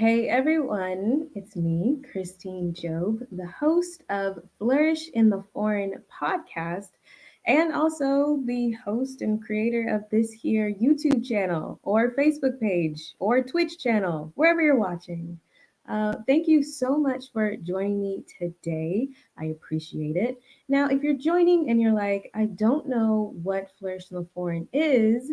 Hey everyone, it's me, Christine Job, the host of Flourish in the Foreign podcast, and also the host and creator of this here YouTube channel or Facebook page or Twitch channel, wherever you're watching. Thank you so much for joining me today. I appreciate it. Now, if you're joining and you're like, I don't know what Flourish in the Foreign is,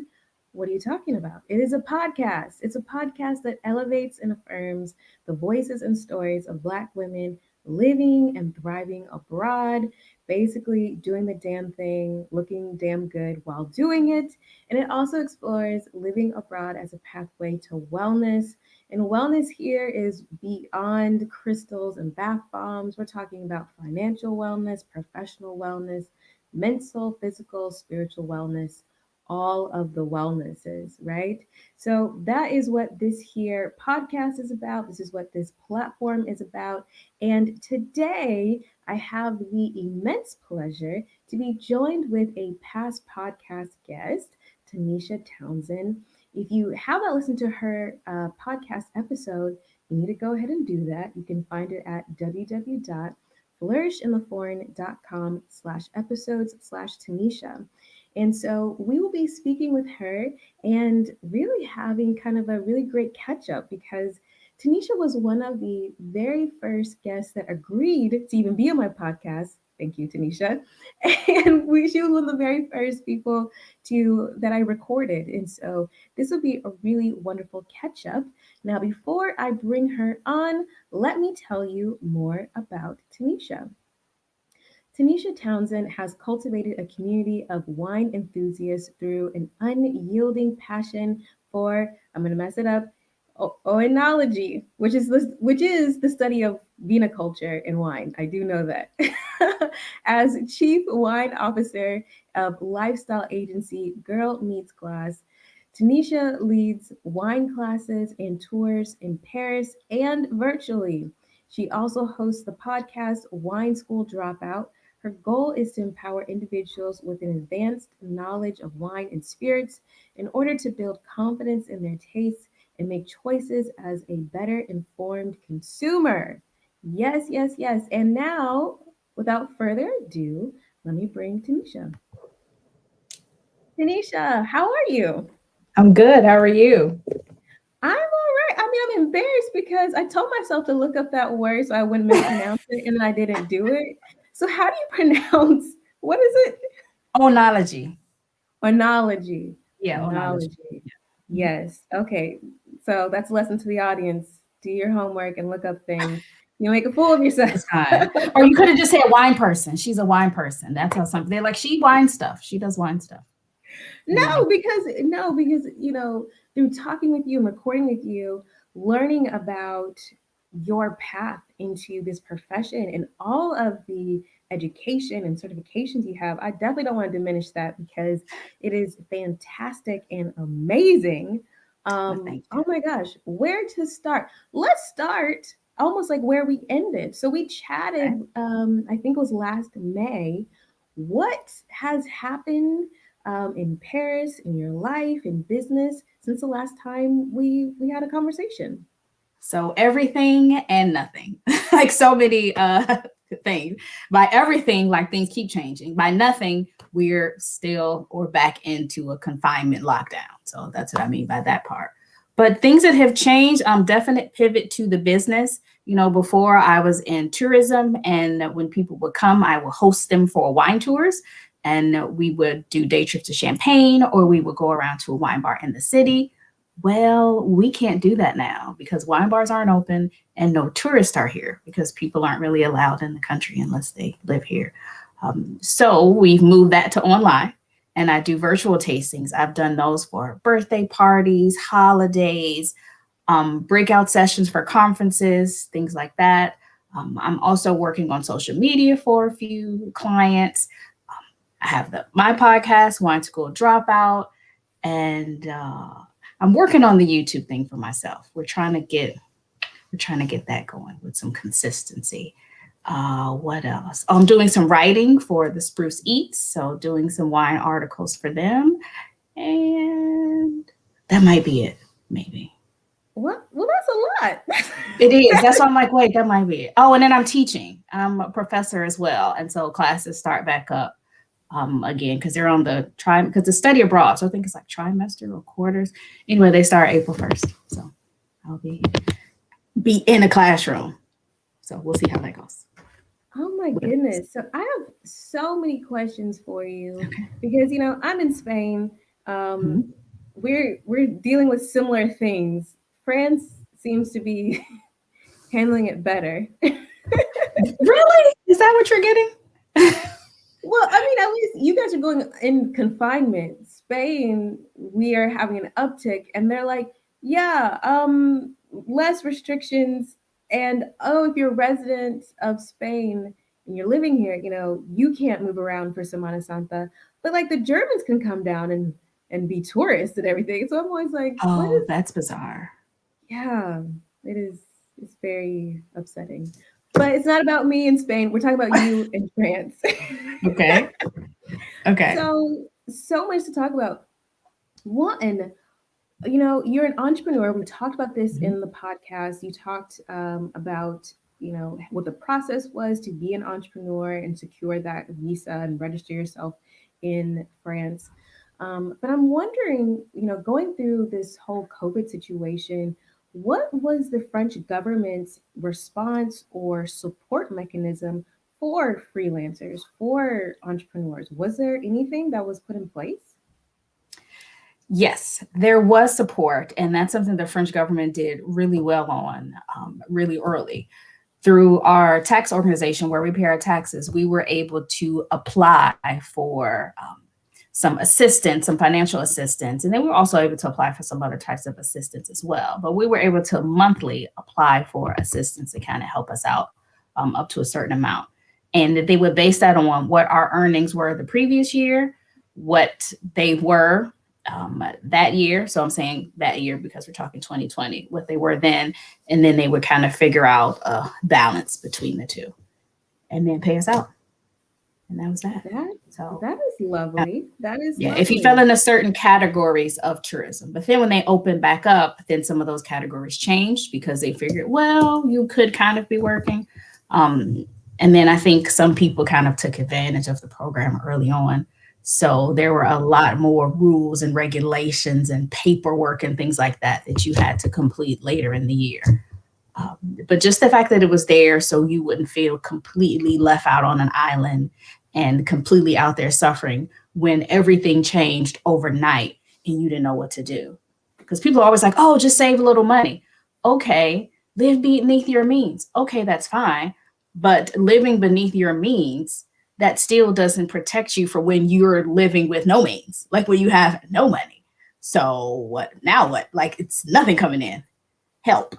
what are you talking about? It is a podcast. It's a podcast that elevates and affirms the voices and stories of Black women living and thriving abroad, basically doing the damn thing, looking damn good while doing it. And it also explores living abroad as a pathway to wellness. And wellness here is beyond crystals and bath bombs. We're talking about financial wellness, professional wellness, mental, physical, spiritual wellness, all of the wellnesses, right? So that is what this here podcast is about. This is what this platform is about. And today I have the immense pleasure to be joined with a past podcast guest, Tanisha Townsend. If you have not listened to her podcast episode, you need to go ahead and do that. You can find it at www.flourishintheforeign.com/episodes/Tanisha. And so we will be speaking with her and really having kind of a really great catch up because Tanisha was one of the very first guests that agreed to even be on my podcast. Thank you, Tanisha. And she was one of the very first people to that I recorded. And so this will be a really wonderful catch up. Now, before I bring her on, let me tell you more about Tanisha. Tanisha Townsend has cultivated a community of wine enthusiasts through an unyielding passion for, I'm going to mess it up, enology, which is the study of viniculture and wine. I do know that. As chief wine officer of lifestyle agency Girl Meets Glass, Tanisha leads wine classes and tours in Paris and virtually. She also hosts the podcast Wine School Dropout. Her goal is to empower individuals with an advanced knowledge of wine and spirits in order to build confidence in their tastes and make choices as a better informed consumer. Yes, yes, yes. And now, without further ado, let me bring Tanisha. Tanisha, how are you? I'm good. How are you? I'm all right. I mean, I'm embarrassed because I told myself to look up that word so I wouldn't mispronounce it, and I didn't do it. So, how do you pronounce what is it? Onology. Onology. Yeah, onology. Onology. Mhm. Yes. Okay. So that's a lesson to the audience. Do your homework and look up things. You'll make a fool of yourself. It's fine. Or you could have just said wine person. She's a wine person. That's how something they're like, she wine stuff. She does wine stuff. You know. No, because through talking with you and recording with you, learning about your path into this profession and all of the education and certifications you have, I definitely don't want to diminish that because it is fantastic and amazing. Well, thank you. Oh my gosh, where to start? Let's start almost like where we ended. So we chatted, Okay. I think it was last May. What has happened in Paris, in your life, in business, since the last time we had a conversation? So everything and nothing. Like so many things. By everything, like things keep changing. By nothing, we're still or back into a confinement lockdown. So that's what I mean by that part. But things that have changed, definite pivot to the business. Before I was in tourism, and when people would come, I would host them for wine tours. And we would do day trips to Champagne, or we would go around to a wine bar in the city. Well, we can't do that now because wine bars aren't open and no tourists are here because people aren't really allowed in the country unless they live here. So we've moved that to online, and I do virtual tastings. I've done those for birthday parties, holidays, breakout sessions for conferences, things like that. I'm also working on social media for a few clients. I have my podcast, Wine School Dropout, and I'm working on the YouTube thing for myself. We're trying to get that going with some consistency. What else? I'm doing some writing for the Spruce Eats, so doing some wine articles for them, and that might be it, maybe. Well, that's a lot. It is. That's why I'm like, wait, that might be it. Oh, and then I'm teaching. I'm a professor as well. And so classes start back up again because they're on the because the study abroad. So I think it's like trimester or quarters. Anyway, they start April 1st. So I'll be in a classroom. So we'll see how that goes. Oh my goodness. So I have so many questions for you because I'm in Spain. Um, Mm-hmm. we're dealing with similar things. France seems to be handling it better. Really? Is that what you're getting? Well, I mean, at least you guys are going in confinement. Spain, we are having an uptick, and they're like, yeah, less restrictions. And oh, if you're a resident of Spain and you're living here, you can't move around for Semana Santa. But like the Germans can come down and be tourists and everything. So I'm always like, what Oh, is? that's bizarre. Yeah, it is. It's very upsetting. But it's not about me in Spain. We're talking about you in France. Okay. Okay. So much to talk about. One, you're an entrepreneur. We talked about this Mhm. in the podcast. You talked about, what the process was to be an entrepreneur and secure that visa and register yourself in France. But I'm wondering, going through this whole COVID situation, what was the French government's response or support mechanism for freelancers, for entrepreneurs? Was there anything that was put in place? Yes, there was support, and that's something the French government did really well on really early. Through our tax organization where we pay our taxes, we were able to apply for some assistance, some financial assistance, and then we were also able to apply for some other types of assistance as well. But we were able to monthly apply for assistance to kind of help us out up to a certain amount. And they would base that on what our earnings were the previous year, what they were that year. So I'm saying that year because we're talking 2020, what they were then. And then they would kind of figure out a balance between the two and then pay us out. And that was that. That So, that is lovely. That is yeah, if you fell lovely. into certain categories of tourism. But then when they opened back up, then some of those categories changed because they figured, well, you could kind of be working. Um, and then I think some people kind of took advantage of the program early on. So there were a lot more rules and regulations and paperwork and things like that that you had to complete later in the year. But just the fact that it was there so you wouldn't feel completely left out on an island and completely out there suffering when everything changed overnight and you didn't know what to do. Because people are always like, oh, just save a little money. Okay, live beneath your means. Okay, that's fine. But living beneath your means, that still doesn't protect you for when you're living with no means, like when you have no money. So what now? What? Like it's nothing coming in. Help.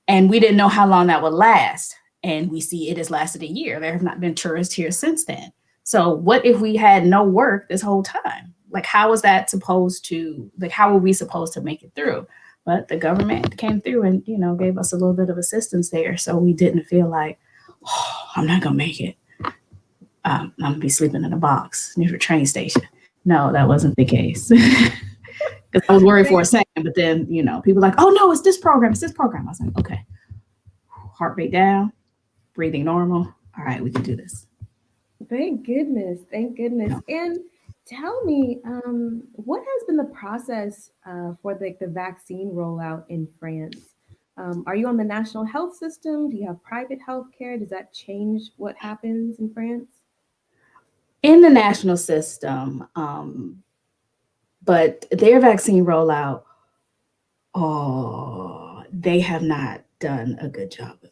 And we didn't know how long that would last. And we see it has lasted a year. There have not been tourists here since then. So what if we had no work this whole time? Like, how was that supposed to, like, how were we supposed to make it through? But the government came through and, gave us a little bit of assistance there. So we didn't feel like, oh, I'm not going to make it. I'm going to be sleeping in a box near the train station. No, that wasn't the case. Because I was worried for a second, but then, people were like, oh, no, it's this program. It's this program. I was like, okay, heart rate down, breathing normal. All right, we can do this. Thank goodness. Thank goodness. Yeah. And tell me, what has been the process for the vaccine rollout in France? Are you on the national health system? Do you have private health care? Does that change what happens in France? In the national system, but their vaccine rollout, oh, they have not done a good job of that.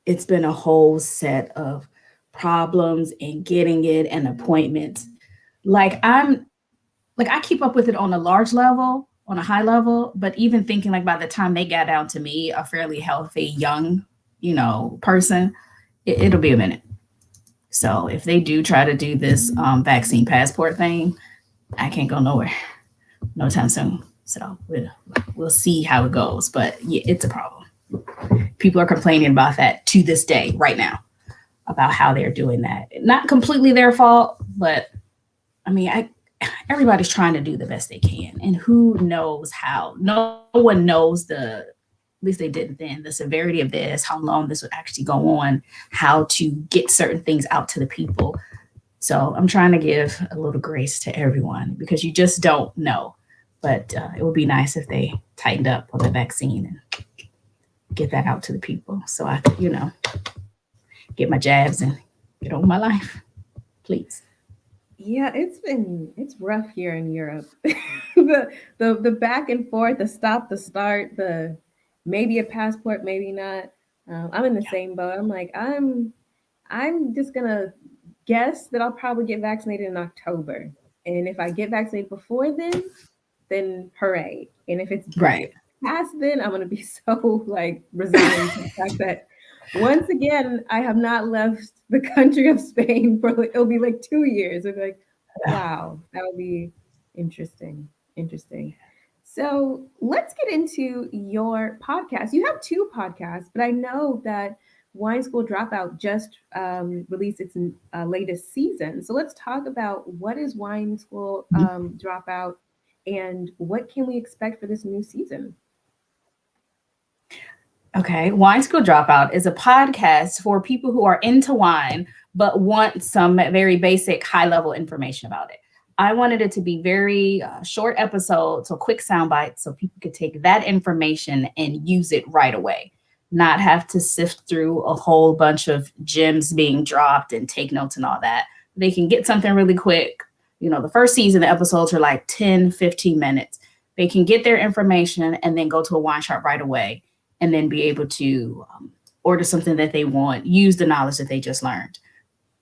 It's been a whole set of problems in getting it and appointments. Like I keep up with it on a large level, on a high level, but even thinking like by the time they got down to me, a fairly healthy young, person, it'll be a minute. So if they do try to do this vaccine passport thing, I can't go nowhere no time soon. So we'll see how it goes. But yeah, it's a problem. People are complaining about that to this day, right now, about how they're doing that. Not completely their fault, but I mean, everybody's trying to do the best they can, and who knows how? No one knows the at least they didn't then, the severity of this, how long this would actually go on, how to get certain things out to the people. So I'm trying to give a little grace to everyone because you just don't know. But it would be nice if they tightened up on the vaccine and get that out to the people so I could, get my jabs and get on with my life. Please. Yeah, it's rough here in Europe. The back and forth, the stop, the start, the maybe a passport, maybe not. I'm in the Yeah. same boat. I'm like, I'm just gonna guess that I'll probably get vaccinated in October. And if I get vaccinated before then hooray. And if it's Right. past then, I'm gonna be so like resigned to the fact that once again I have not left the country of Spain for like, it'll be like 2 years. It'll be like, wow, that would be interesting. Interesting. So let's get into your podcast. You have two podcasts, but I know that Wine School Dropout just released its latest season. So let's talk about what is Wine School Dropout and what can we expect for this new season? Okay. Wine School Dropout is a podcast for people who are into wine, but want some very basic, high level information about it. I wanted it to be very short episodes, so quick sound bites, so people could take that information and use it right away, not have to sift through a whole bunch of gems being dropped and take notes and all that. They can get something really quick. The first season, the episodes are like 10, 15 minutes. They can get their information and then go to a wine shop right away and then be able to order something that they want, use the knowledge that they just learned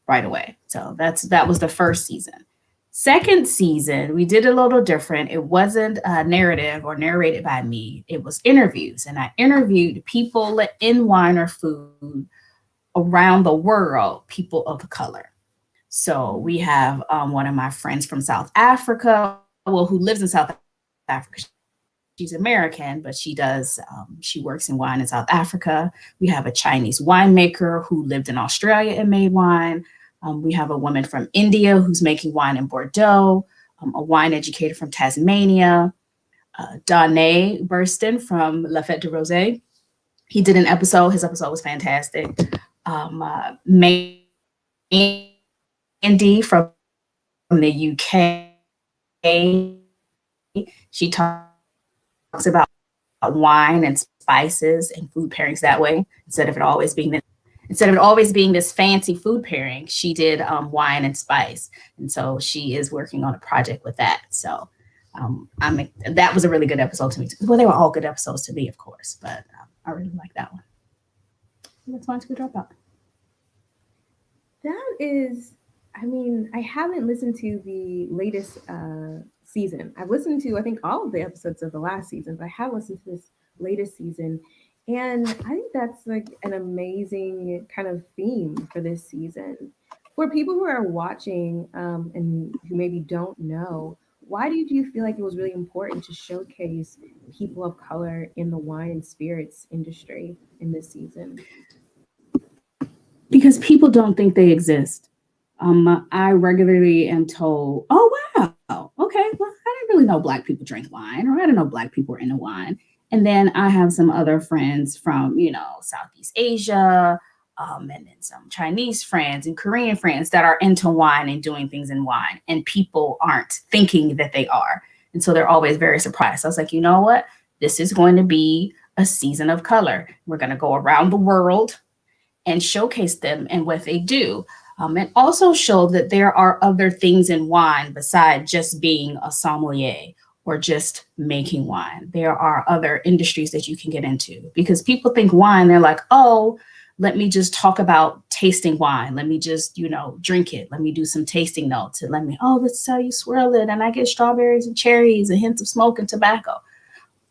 right away. So that was the first season. Second season, we did a little different. It wasn't a narrative or narrated by me. It was interviews, and I interviewed people in wine or food around the world, people of color. So we have one of my friends from South Africa, well, who lives in South Africa. She's American, but she works in wine in South Africa. We have a Chinese winemaker who lived in Australia and made wine. We have a woman from India who's making wine in Bordeaux, a wine educator from Tasmania, Danae Burston from La Fête de Rosé. He did an episode. His episode was fantastic. Mandy from the UK. She talks about wine and spices and food pairings that way instead of it always being this fancy food pairing. She did wine and spice, and so she is working on a project with that. So that was a really good episode to me. Well, they were all good episodes to me, of course, but I really like that one. That's Wine School Dropout. That is, I mean, I haven't listened to the latest season. I've listened to, I think, all of the episodes of the last season, but I have listened to this latest season. And I think that's like an amazing kind of theme for this season. For people who are watching and who maybe don't know, why did you feel like it was really important to showcase people of color in the wine and spirits industry in this season? Because people don't think they exist. I regularly am told, "Oh wow, okay, well, I didn't really know Black people drink wine, or I didn't know Black people were into wine." And then I have some other friends from, Southeast Asia, and then some Chinese friends and Korean friends that are into wine and doing things in wine, and people aren't thinking that they are, and so they're always very surprised. So I was like, you know what? This is going to be a season of color. We're going to go around the world and showcase them and what they do. And also show that there are other things in wine besides just being a sommelier or just making wine. There are other industries that you can get into because people think wine, they're like, oh, let me just talk about tasting wine. Let me just, drink it. Let me do some tasting notes. And let's how you swirl it. And I get strawberries and cherries and hints of smoke and tobacco.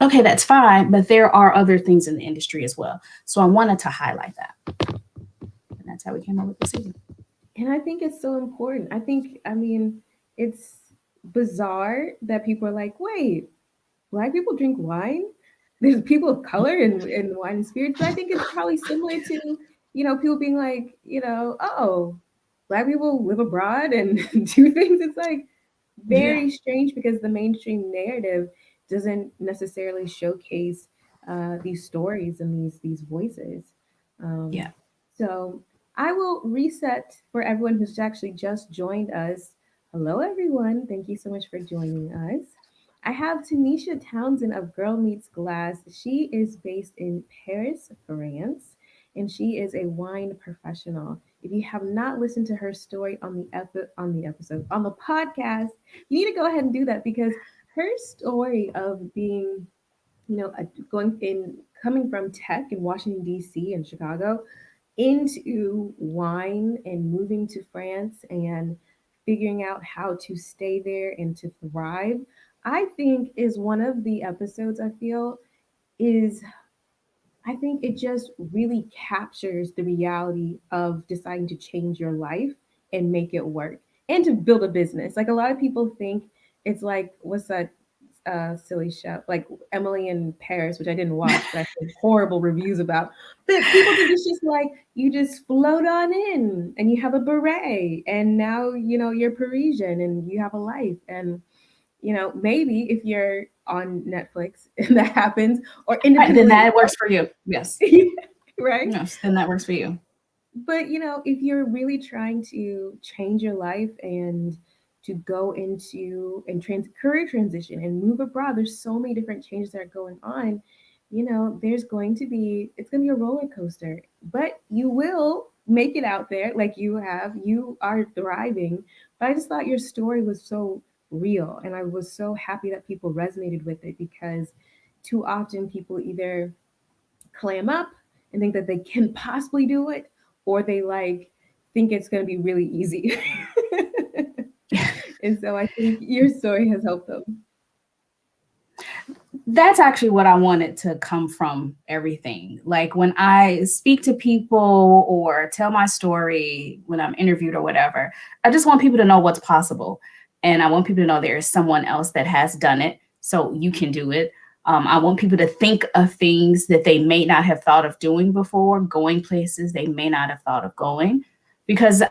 Okay, that's fine. But there are other things in the industry as well. So I wanted to highlight that. And that's how we came up with the season. And I think it's so important. I mean, it's bizarre that people are like, wait, Black people drink wine? There's people of color in wine and spirits. But I think it's probably similar to, people being like, oh, Black people live abroad and do things. It's like Yeah. very strange because the mainstream narrative doesn't necessarily showcase these stories and these voices. Um, Yeah. so I will reset for everyone who's actually just joined us. Hello, everyone. Thank you so much for joining us. I have Tanisha Townsend of Girl Meets Glass. She is based in Paris, France, and she is a wine professional. If you have not listened to her story on the episode on the podcast, you need to go ahead and do that because her story of being, going in coming from tech in Washington D.C. and Chicago into wine and moving to France and figuring out how to stay there and to thrive, I think is one of the episodes I feel is I think it just really captures the reality of deciding to change your life and make it work and to build a business. Like a lot of people think it's like what's that silly show like Emily in Paris, which I didn't watch, but I heard horrible reviews about. But people think it's just like you just float on in and you have a beret and now you're Parisian and you have a life and maybe if you're on Netflix and that happens or Right. Then independently that works for you. Yes. right? Yes. Then that works for you. But if you're really trying to change your life and to go into and career transition and move abroad, there's so many different changes that are going on. There's going to be it's going to be a roller coaster, but you will make it out there. Like you are thriving. But I just thought your story was so real, and I was so happy that people resonated with it because too often people either clam up and think that they can possibly do it, or they like think it's going to be really easy. And so I think your story has helped them. That's actually what I wanted to come from everything. Like when I speak to people or tell my story when I'm interviewed or whatever, I just want people to know what's possible. And I want people to know there is someone else that has done it. So you can do it. I want people to think of things that they may not have thought of doing before, going places they may not have thought of going. Because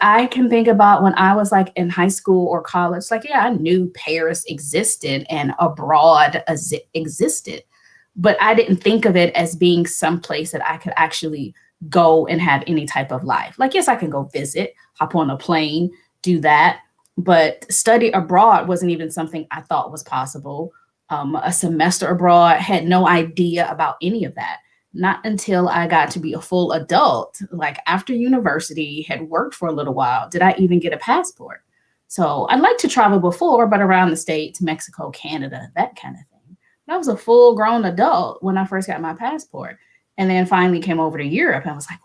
I can think about when I was like in high school or college, like, yeah, I knew Paris existed and abroad existed, but I didn't think of it as being someplace that I could actually go and have any type of life. Like, yes, I can go visit, hop on a plane, do that, but study abroad wasn't even something I thought was possible. A semester abroad, had no idea about any of that. Not until I got to be a full adult, like after university, had worked for a little while, did I even get a passport. So I'd like to travel before, but around the States, Mexico, Canada, that kind of thing. But I was a full grown adult when I first got my passport. And then finally came over to Europe. And I was like,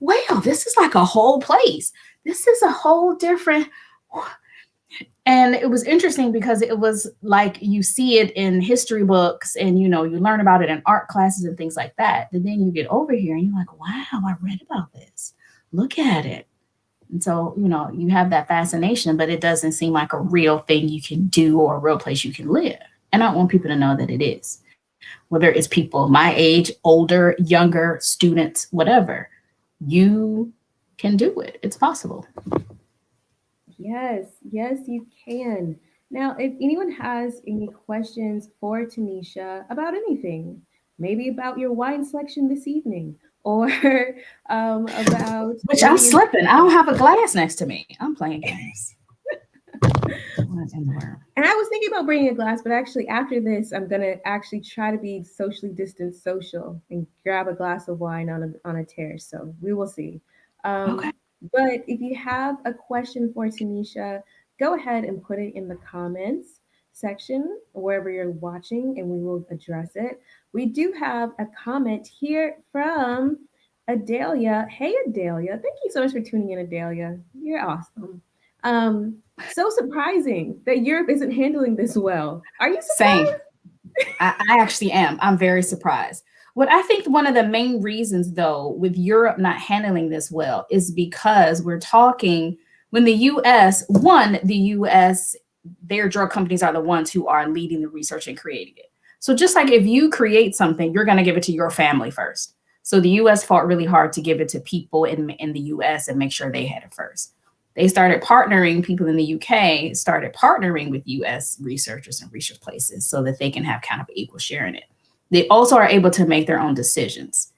wow, this is like a whole place. This is a whole different. And it was interesting because it was like you see it in history books and you learn about it in art classes and things like that. And then you get over here and you're like, wow, I read about this. Look at it. And so, you have that fascination, but it doesn't seem like a real thing you can do or a real place you can live. And I want people to know that it is. Whether it's people my age, older, younger, students, whatever, you can do it. It's possible. Yes, yes, you can. Now, if anyone has any questions for Tanisha about anything, maybe about your wine selection this evening, or about Which I'm maybe slipping. I don't have a glass next to me. I'm playing games. What in the world? and I was thinking about bringing a glass, but actually after this, I'm gonna actually try to be socially distanced social and grab a glass of wine on a terrace. So we will see. Um, Okay. but if you have a question for Tanisha, go ahead and put it in the comments section wherever you're watching, and we will address it. We do have a comment here from Adelia. Hey, Adelia, thank you so much for tuning in, Adelia. You're awesome. Um, so surprising that Europe isn't handling this well. Are you Same. surprised? I actually am. I'm very surprised. What I think one of the main reasons, though, with Europe not handling this well is because we're talking when the US, their drug companies are the ones who are leading the research and creating it. So just like if you create something, you're going to give it to your family first. So the US fought really hard to give it to people in the US and make sure they had it first. They started partnering, people in the UK started partnering with US researchers and research places so that they can have kind of equal share in it. They also are able to make their own decisions.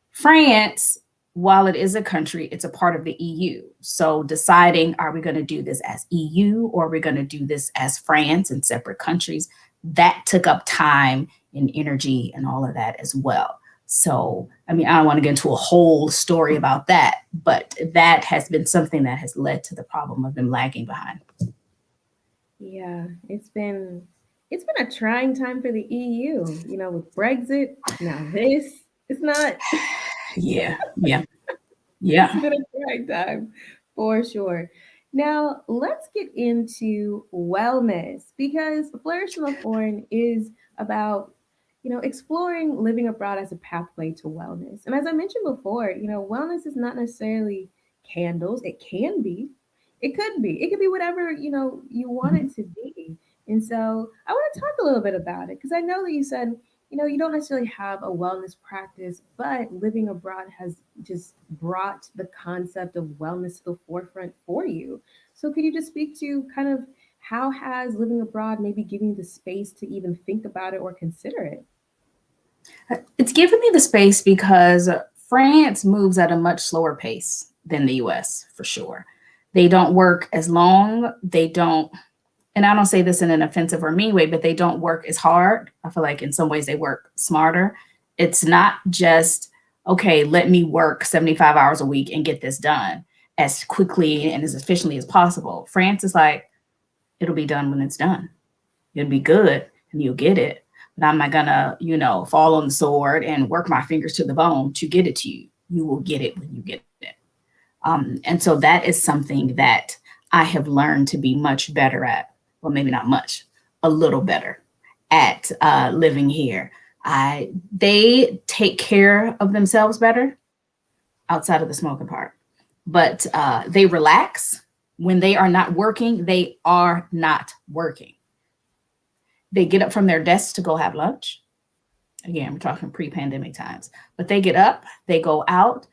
France, while it is a country, it's a part of the EU. So deciding, are we going to do this as EU or are we going to do this as France and separate countries? That took up time and energy and all of that as well. So, I mean, I don't want to get into a whole story about that, but that has been something that has led to the problem of them lagging behind. Yeah, it's been a trying time for the EU, with Brexit. Now this, it's not Yeah, yeah, it's yeah. been a trying time for sure. Now, let's get into wellness because Flourish in the Foreign is about, exploring living abroad as a pathway to wellness. And as I mentioned before, wellness is not necessarily candles. It can be. It could be. It could be whatever, you want Mhm. it to be. And so I want to talk a little bit about it because I know that you said you don't necessarily have a wellness practice, but living abroad has just brought the concept of wellness to the forefront for you. So could you just speak to kind of how has living abroad maybe given you the space to even think about it or consider it? It's given me the space because France moves at a much slower pace than the US for sure. They don't work as long. They don't, and I don't say this in an offensive or mean way, but they don't work as hard. I feel like in some ways they work smarter. It's not just, okay, let me work 75 hours a week and get this done as quickly and as efficiently as possible. France is like, it'll be done when it's done. It'll be good and you'll get it. But I'm not gonna, fall on the sword and work my fingers to the bone to get it to you. You will get it when you get it. And so that is something that I have learned to be much better at. Well, maybe not much, a little better at living here. They take care of themselves better outside of the smoking part, but they relax when they are not working. They are not working. They get up from their desks to go have lunch. Again, we're talking pre-pandemic times, but they get up, they go out.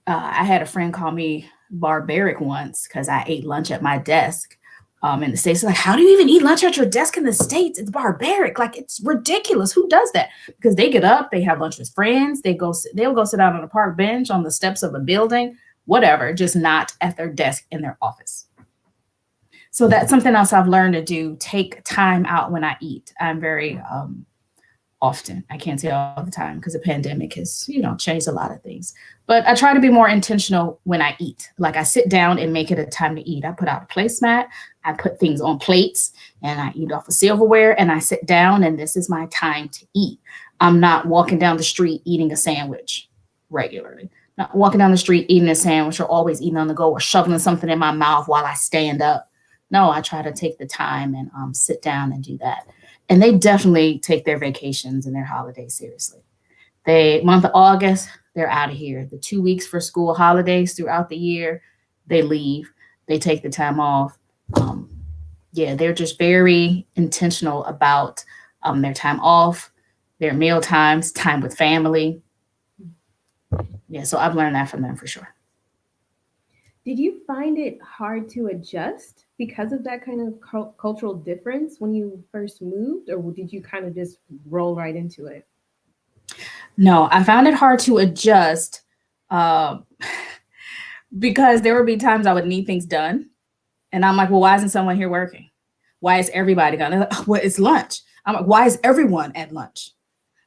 I had a friend call me barbaric once because I ate lunch at my desk in the States. Like, how do you even eat lunch at your desk in the States? It's barbaric. Like, it's ridiculous. Who does that? Because they get up, they have lunch with friends, they'll go sit down on a park bench on the steps of a building, whatever, just not at their desk in their office. So that's something else I've learned to do. Take time out when I eat. I'm very often. I can't say all the time because the pandemic has, changed a lot of things. But I try to be more intentional when I eat. Like I sit down and make it a time to eat. I put out a placemat, I put things on plates, and I eat off of silverware, and I sit down, and this is my time to eat. I'm not walking down the street eating a sandwich regularly. Not walking down the street eating a sandwich or always eating on the go or shoveling something in my mouth while I stand up. No, I try to take the time and sit down and do that. And they definitely take their vacations and their holidays seriously. They month of August, they're out of here. The 2 weeks for school holidays throughout the year, they leave. They take the time off. Um, yeah, they're just very intentional about their time off, their meal times, time with family. Yeah, so I've learned that from them for sure. Did you find it hard to adjust because of that kind of cultural difference when you first moved, or did you kind of just roll right into it? No, I found it hard to adjust uh, because there would be times I would need things done. And I'm like, well, why isn't someone here working? Why is everybody gone? They're like, oh, well, it's lunch. I'm like, why is everyone at lunch?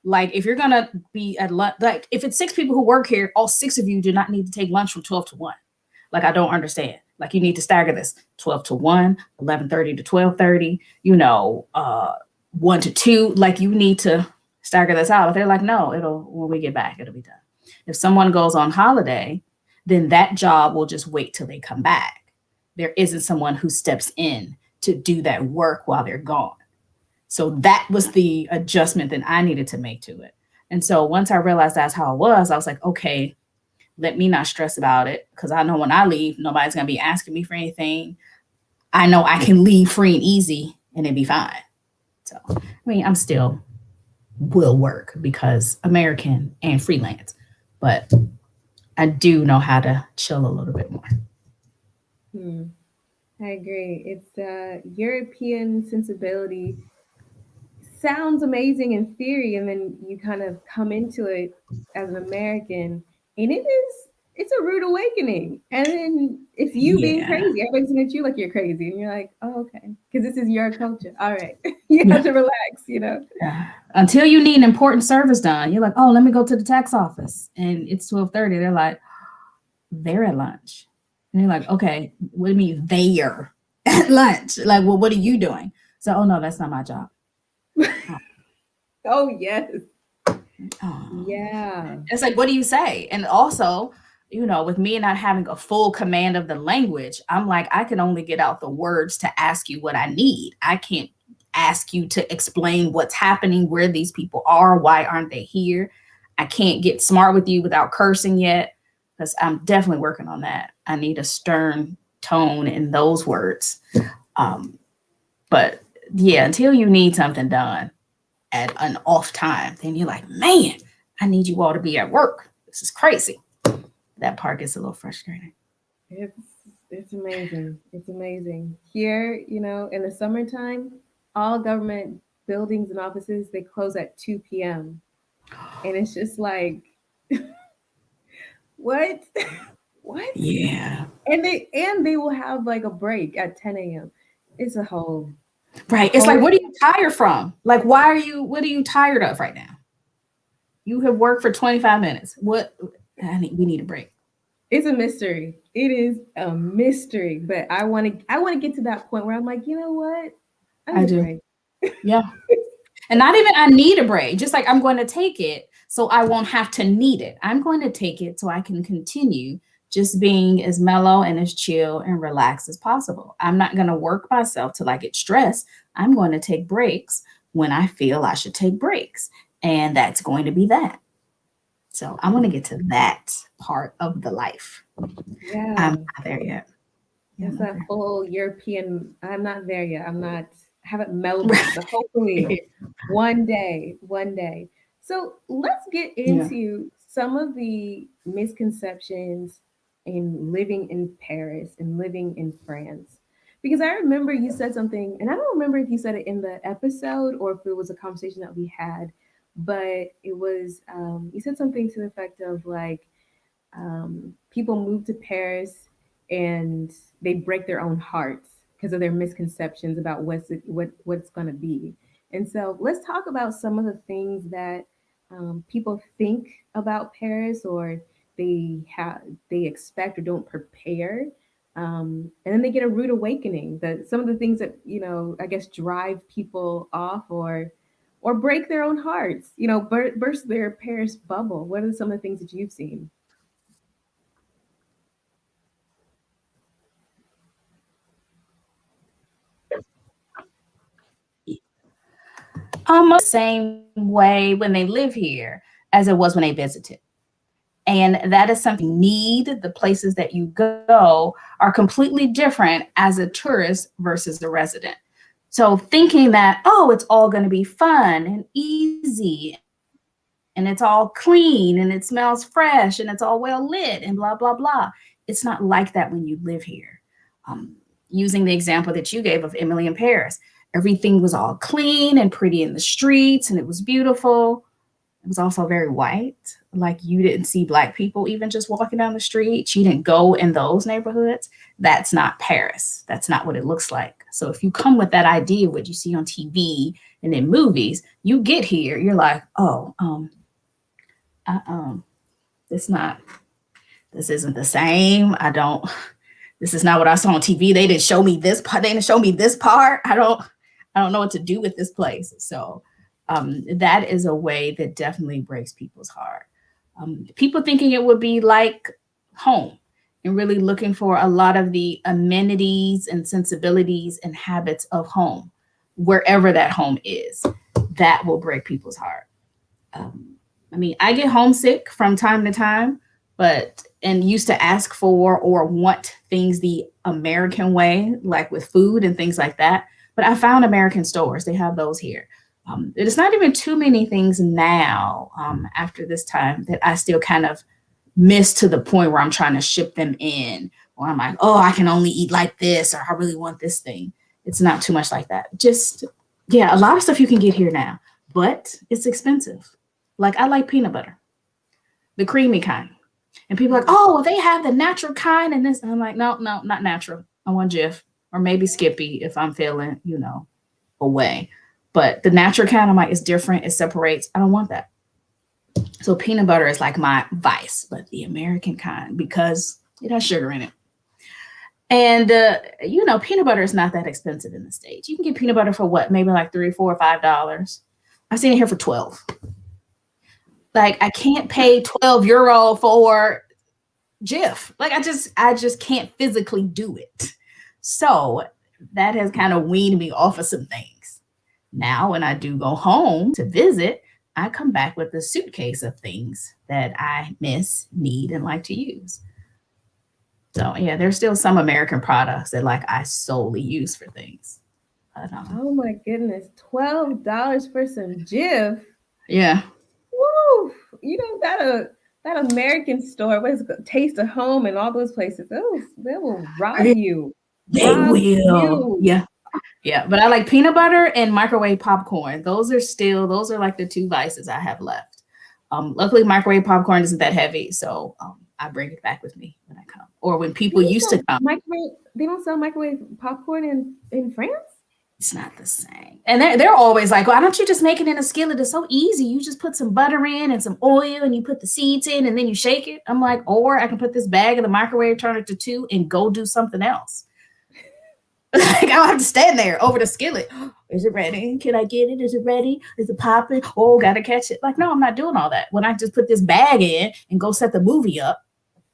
Like, if you're gonna be at lunch, like if it's six people who work here, all six of you do not need to take lunch from 12 to 1. Like, I don't understand. Like, you need to stagger this 12 to 1, 11:30 to 12:30, 1 to 2. Like, you need to stagger this out. But they're like, no, it'll, when we get back, it'll be done. If someone goes on holiday, then that job will just wait till they come back. There isn't someone who steps in to do that work while they're gone. So that was the adjustment that I needed to make to it. And so once I realized that's how it was, I was like, okay, let me not stress about it because I know when I leave, nobody's going to be asking me for anything. I know I can leave free and easy and it'd be fine. So, I mean, I'm still will work because American and freelance, but I do know how to chill a little bit more. Hmm, I agree. It's European sensibility sounds amazing in theory, and then you kind of come into it as an American, and it's a rude awakening. And then it's you being Yeah. crazy. Everybody's looking at you like you're crazy, and you're like, oh, okay, because this is your culture. All right, you have Yeah. to relax, you know. Yeah. Until you need an important service done, you're like, oh, let me go to the tax office. And it's 12:30. They're like, they're at lunch. And you're like, okay, what do you mean they're at lunch? Like, well, what are you doing? So, oh no, that's not my job. Oh, Oh yes, oh. yeah. It's like, what do you say? And also, with me not having a full command of the language, I'm like, I can only get out the words to ask you what I need. I can't ask you to explain what's happening, where these people are, why aren't they here. I can't get smart with you without cursing yet, because I'm definitely working on that. I need a stern tone in those words. Um, but yeah, until you need something done at an off time, then you're like, man, I need you all to be at work. This is crazy. That part gets a little frustrating. It's it's amazing. It's amazing. Here, in the summertime, all government buildings and offices they close at 2 p.m. And it's just like, what? What? Yeah. And they will have like a break at 10 a.m. It's a Right. It's whole like, what are you tired from? Like, what are you tired of right now? You have worked for 25 minutes. We need a break. it's a mystery. It is a mystery. But I want to get to that point where I'm like, you know what? I I need a do. break. Yeah. And not even I need a break, just like I'm going to take it so I won't have to need it. I'm going to take it so I can continue just being as mellow and as chill and relaxed as possible. I'm not going to work myself till I get stressed. I'm going to take breaks when I feel I should take breaks. And that's going to be that. So I want to get to that part of the life. I'm Yeah. not there yet. Yeah, I'm It's not that there. full European. I'm not there yet. Haven't melded, but hopefully one day. So let's get Yeah. into some of the misconceptions in living in Paris and living in France. Because I remember you said something, and I don't remember if you said it in the episode or if it was a conversation that we had, but it was, you said something to the effect of like, people move to Paris and they break their own hearts because of their misconceptions about what it's going to be. And so let's talk about some of the things that people think about Paris, or they expect or don't prepare. And then they get a rude awakening. That some of the things that I guess drive people off, or break their own hearts. Burst their Paris bubble. What are some of the things that you've seen? Almost the same way when they live here as it was when they visited. And that is something need. The places that you go are completely different as a tourist versus a resident. So thinking that, oh, it's all going to be fun and easy and it's all clean and it smells fresh and it's all well lit and blah, blah, blah. It's not like that when you live here. Um, Using the example that you gave of Emily in Paris, everything was all clean and pretty in the streets and it was beautiful. It was also very white. Like you didn't see Black people even just walking down the street. You didn't go in those neighborhoods. That's not Paris. That's not what it looks like. So if you come with that idea, what you see on TV and in movies, you get here, you're like, oh, this not, this isn't the same. This is not what I saw on TV. They didn't show me this part. They didn't show me this part. I don't know what to do with this place. So that is a way that definitely breaks people's heart. People thinking it would be like home and really looking for a lot of the amenities and sensibilities and habits of home, wherever that home is, that will break people's heart. Um, I mean, I get homesick from time to time, but and used to ask for or want things the American way, like with food and things like that. But I found American stores, they have those here. It's not even too many things now after this time that I still kind of miss to the point where I'm trying to ship them in, or I'm like, oh, I can only eat like this, or I really want this thing. It's not too much like that. Just Yeah, a lot of stuff you can get here now, but it's expensive. Like I like peanut butter, the creamy kind. And people are like, Mm. oh, well, they have the natural kind and this. And I'm like, no, no, not natural. I want Jif or maybe Skippy if I'm feeling, away. But the natural kind, I'm like, it's different. It separates. I don't want that. So peanut butter is like my vice, but the American kind because it has sugar in it. And peanut butter is not that expensive in the States. You can get peanut butter for what, maybe like $3, $4, $5. I've seen it here for 12. Like I can't pay €12 for Jif. Like I just can't physically do it. So that has kind of weaned me off of some things. Now when I do go home to visit, I come back with a suitcase of things that I miss, need, and like to use. So yeah, there's still some American products that like I solely use for things. But Oh my goodness, $12 for some Jif. yeah, Woo! You know that American store, what is it called? Taste of Home and all those places. Those they will rob you. they Rob will. you. Yeah, yeah. But I like peanut butter and microwave popcorn. Those are like the two vices I have left. Luckily, microwave popcorn isn't that heavy, so I bring it back with me when I come, or when They people don't used to sell come. microwave popcorn in France? It's not the same. And they're always like, why don't you just make it in a skillet? It's so easy. You just put some butter in and some oil and you put the seeds in and then you shake it. I'm like, or I can put this bag in the microwave, turn it to two, and go do something else. Like I don't have to stand there over the skillet. Is it ready? Can I get it? Is it ready? Is it popping? Oh, gotta catch it. Like, no, I'm not doing all that. When I just put this bag in and go set the movie up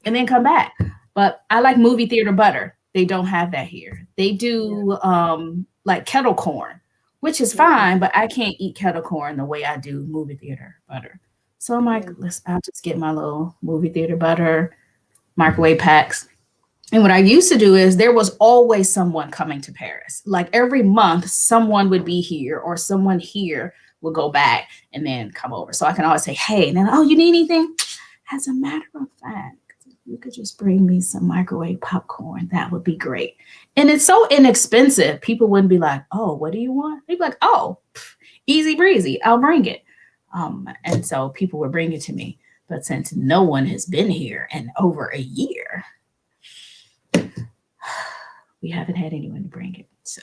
and then come back. But I like movie theater butter. They don't have that here. They do like kettle corn, which is Yeah. fine, but I can't eat kettle corn the way I do movie theater butter. So I'm like, Yeah. I'll just get my little movie theater butter, microwave packs. And what I used to do is there was always someone coming to Paris. Like every month, someone would be here or someone here would go back and then come over. So I can always say, hey, and then, oh, you need anything? As a matter of fact, if you could just bring me some microwave popcorn, that would be great. And it's so inexpensive. People wouldn't be like, oh, what do you want? They'd be like, oh, easy breezy, I'll bring it. And so people would bring it to me. But since no one has been here in over a year, we haven't had anyone to bring it. So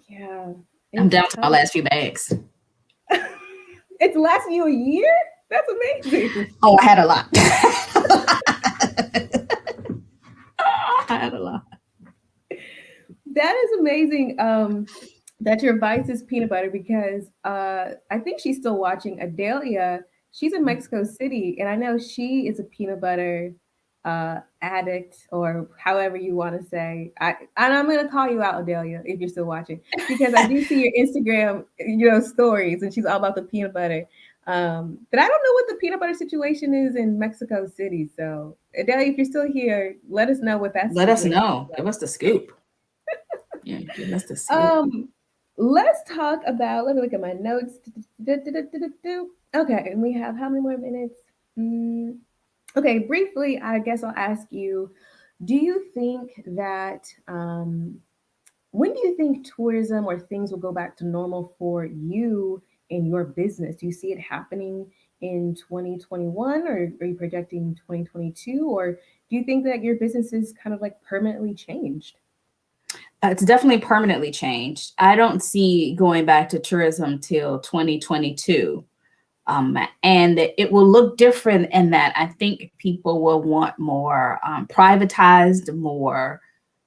Yeah. I'm It's down to my tough. last few bags. It's lasting you a year? That's amazing. Oh, I had a lot. I had a lot. That is amazing. That your vice is peanut butter because I think she's still watching. Adelia, she's in Mexico City, and I know she is a peanut butter addict, or however you want to say. And I'm gonna call you out, Adelia, if you're still watching, because I do see your Instagram, stories, and she's all about the peanut butter. But I don't know what the peanut butter situation is in Mexico City. So, Adelia, if you're still here, let us know what that Let us situation know. is Give us the scoop. Yeah, give us the like. scoop. Let's talk about. Let me look at my notes. Okay, and we have how many more minutes? Mm, okay, briefly, I guess I'll ask you: do you think that when do you think tourism or things will go back to normal for you in your business? Do you see it happening in 2021, or are you projecting 2022, or do you think that your business is kind of like permanently changed? It's definitely permanently changed. I don't see going back to tourism till 2022. And it will look different in that I think people will want more privatized, more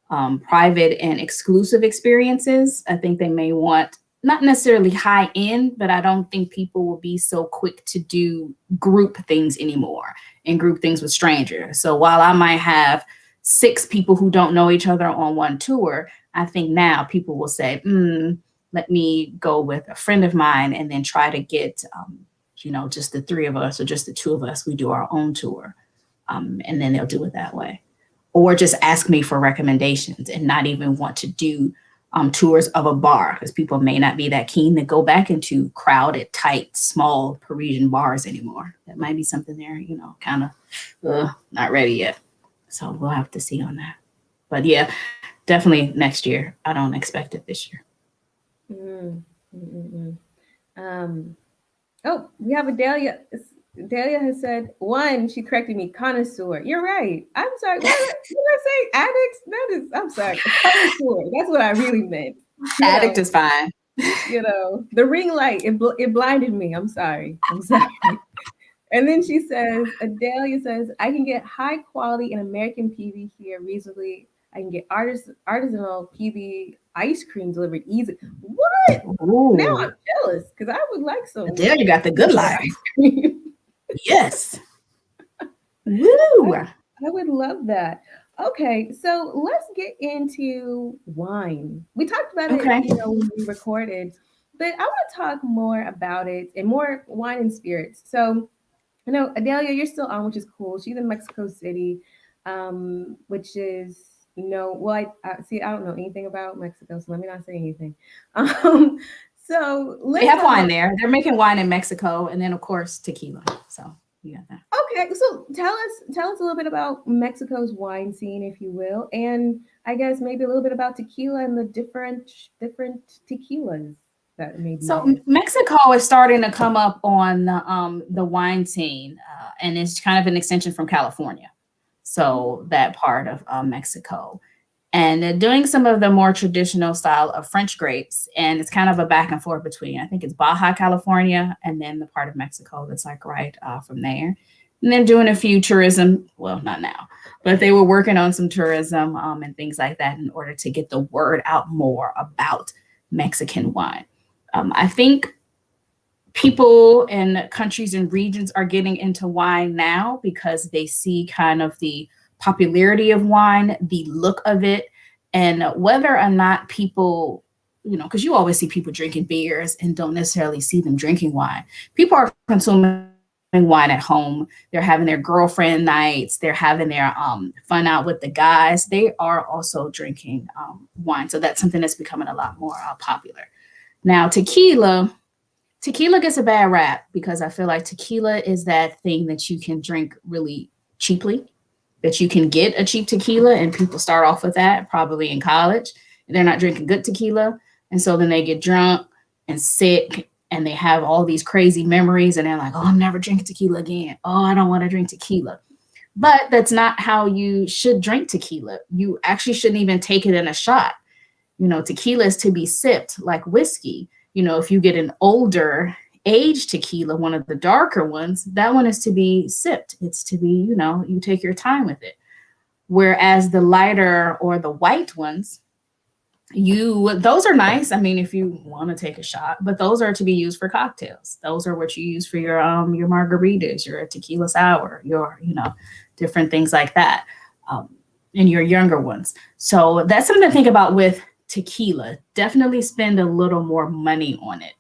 private and exclusive experiences. I think they may want not necessarily high end, but I don't think people will be so quick to do group things anymore and group things with strangers. So while I might have 6 people who don't know each other on one tour, I think now people will say, let me go with a friend of mine and then try to get, just the 3 of us or just the 2 of us. We do our own tour. And then they'll do it that way. Or just ask me for recommendations and not even want to do tours of a bar because people may not be that keen to go back into crowded, tight, small Parisian bars anymore. That might be something they're, kind of not ready yet. So we'll have to see on that. But yeah, definitely next year. I don't expect it this year. Mm. Mm-mm-mm. Um, oh, we have a Dahlia. Dahlia has said one. She corrected me. Connoisseur. You're right. I'm sorry. What did I say? Addicts. That is. I'm sorry. A connoisseur. That's what I really meant. You Addict know. is fine. The ring light. It blinded me. I'm sorry. I'm sorry. And then she says, Adelia says, I can get high quality and American PB here reasonably. I can get artisanal PB ice cream delivered easy. What? Now Ooh, I'm jealous because I would like some there you got the good that life. ice cream. Yes. Woo. I would love that. Okay, so let's get into wine. We talked about it, Okay. when we recorded, but I want to talk more about it and more wine and spirits. So I know Adelia, you're still on, which is cool. She's in Mexico City, which is well, I see. I don't know anything about Mexico, so let me not say anything. Um, so They let's have talk wine about. there. They're making wine in Mexico, and then of course tequila. So you got that. Okay, so tell us a little bit about Mexico's wine scene, if you will, and I guess maybe a little bit about tequila and the different tequilas that may be So there. Mexico is starting to come up on the wine scene, and it's kind of an extension from California. So that part of Mexico, and they're doing some of the more traditional style of French grapes, and it's kind of a back and forth between I think it's Baja California and then the part of Mexico that's like right from there. And they're doing a few tourism, well, not now, but they were working on some tourism and things like that in order to get the word out more about Mexican wine. I think people and countries and regions are getting into wine now because they see kind of the popularity of wine, the look of it, and whether or not people, because you always see people drinking beers and don't necessarily see them drinking wine. People are consuming wine at home. They're having their girlfriend nights. They're having their fun out with the guys. They are also drinking wine. So that's something that's becoming a lot more popular. Now, tequila gets a bad rap because I feel like tequila is that thing that you can drink really cheaply, that you can get a cheap tequila, and people start off with that probably in college. And they're not drinking good tequila. And so then they get drunk and sick and they have all these crazy memories and they're like, oh, I'm never drinking tequila again. Oh, I don't want to drink tequila. But that's not how you should drink tequila. You actually shouldn't even take it in a shot. Tequila is to be sipped like whiskey. If you get an older aged tequila, one of the darker ones, that one is to be sipped. It's to be, you take your time with it. Whereas the lighter or the white ones, those are nice. I mean, if you want to take a shot, but those are to be used for cocktails. Those are what you use for your margaritas, your tequila sour, your, different things like that. Um, and your younger ones. So that's something to think about with tequila. Definitely spend a little more money on it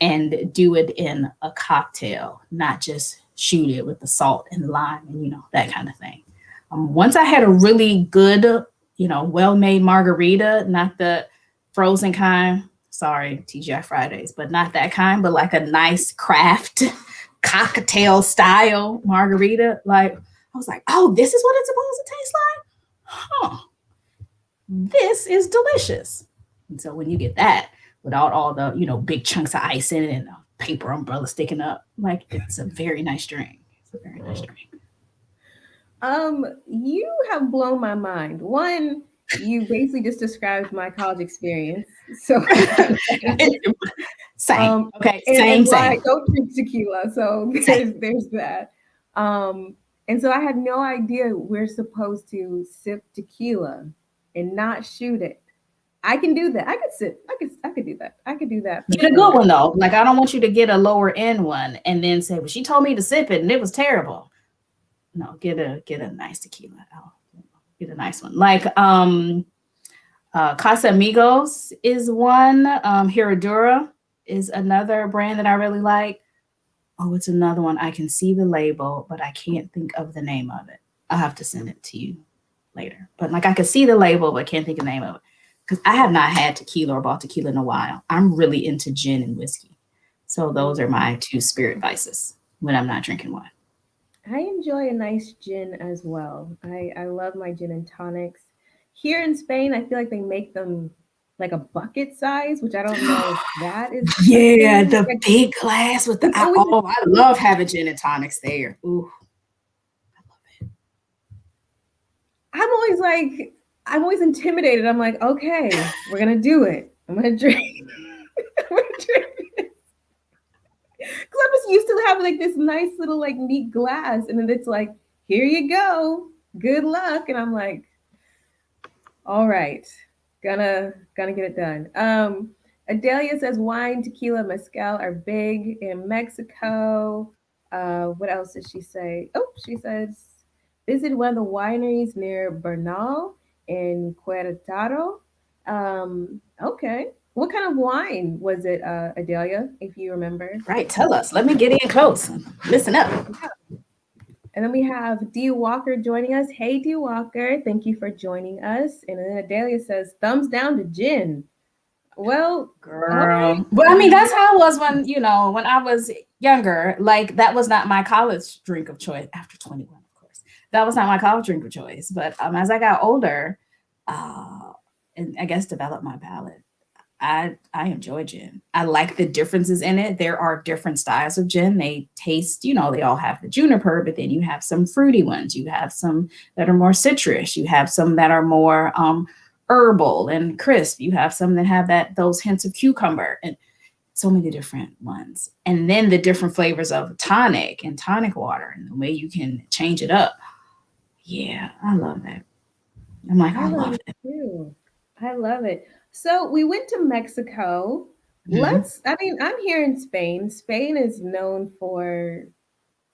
and do it in a cocktail, not just shoot it with the salt and lime and that kind of thing. Once I had a really good, well-made margarita, not the frozen kind. Sorry, TGI Fridays, but not that kind, but like a nice craft cocktail style margarita. Like I was like, oh, this is what it's supposed to taste like. Huh, this is delicious. And so when you get that without all the, big chunks of ice in it and a paper umbrella sticking up, like it's a very nice drink. It's a very nice drink. You have blown my mind. One, you basically just described my college experience. So Same. Okay. and Same, why I same. don't drink tequila. So Same. there's that. And so I had no idea we're supposed to sip tequila and not shoot it. I can do that. I could sip. I could do that. I could do that for Get a good sure. one though. Like I don't want you to get a lower end one and then say, well, she told me to sip it and it was terrible. No, get a nice tequila. Oh, get a nice one. Like Casa Amigos is one. Herradura is another brand that I really like. Oh, it's another one. I can see the label, but I can't think of the name of it. I'll have to send it to you later. But like I can see the label, but can't think of the name of it. Because I have not had tequila or bought tequila in a while. I'm really into gin and whiskey. So those are my two spirit vices when I'm not drinking wine. I enjoy a nice gin as well. I love my gin and tonics. Here in Spain, I feel like they make them like a bucket size, which I don't know if that is a Yeah, thing. the Like big glass with the it's always oh, I love having gin and tonics there. Ooh, I'm always like I'm always intimidated. I'm like, okay, we're gonna do it. I'm gonna drink. I'm gonna drink. Because I'm just used to having like this nice little like neat glass, and then it's like, here you go, good luck, and I'm like, all right, gonna get it done. Adelia says wine, tequila, mezcal are big in Mexico. What else did she say? Oh, she says visit one of the wineries near Bernal in Querétaro. Okay. What kind of wine was it, Adelia, if you remember? right. Tell us. Let me get in close. Listen up. And then we have Dee Walker joining us. Hey, Dee Walker, thank you for joining us. And then Adelia says, thumbs down to gin. Well, all right. Girl. But I mean, that's how I was when, when I was younger. Like, that was not my college drink of choice after 21, of course. That was not my college drink of choice. But as I got older, uh, and I guess developed my palate, I enjoy gin. I like the differences in it. There are different styles of gin. They taste, they all have the juniper, but then you have some fruity ones. You have some that are more citrus. You have some that are more herbal and crisp. You have some that have those hints of cucumber and so many different ones. And then the different flavors of tonic and tonic water and the way you can change it up. Yeah, I love that. I'm like, I I love love it that. too. I love it. So we went to Mexico. Mhm. I mean, I'm here in Spain. Spain is known for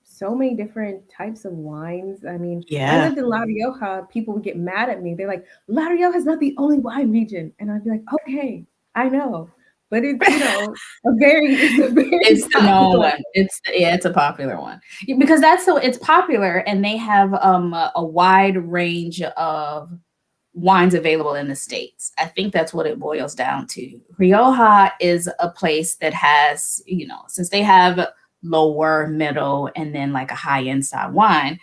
so many different types of wines. I mean, when I Yeah. lived in La Rioja, people would get mad at me. They're like, La Rioja is not the only wine region. And I'd be like, okay, I know. But it's, it's a very It's the known popular. one. It's a popular one. Because it's popular and they have a wide range of wines available in the States. I think that's what it boils down to. Rioja is a place that has, since they have lower, middle, and then like a high end side wine,